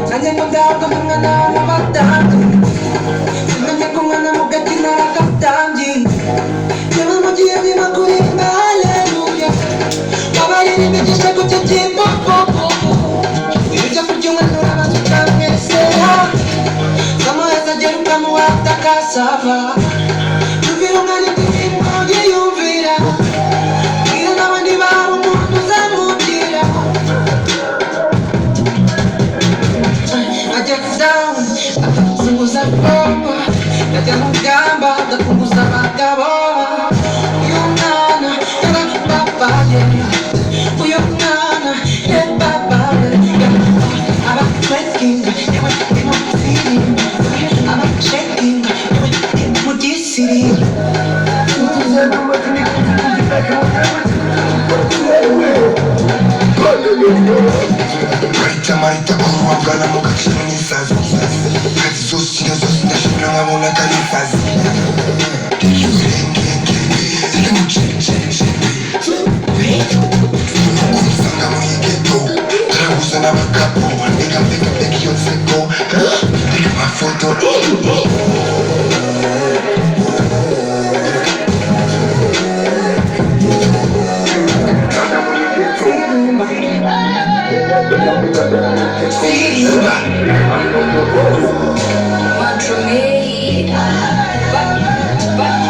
Hanya mengapa mengenal mataku Sebenarnya ku mana muka kinakap tanji Jangan mujian di makuri haleluya Baba ini bijis aku cici popo Uja perjuangan nura masuk kami sehat Sama saja kamu wakta kasava Tuviro ngani tini moja yuvira Kira nama di baru mundo zamutira Ajak down, atapunguza bomba Najya mugamba, atapunguza abagabo Uyu mwana, yarababaye Uyu mwana, yababaye Aba twerking, yewe imo feeling Aba shaking, yewe imo gisiri Marita kuruangana mukachino nisazi Kati zosina shimla ngabona kalifazi Zile muchiri Kumusanga muyigeto Tarabuza n'abakapo Ndeka mbeka yonseko Ndeka mafoto Want from me, but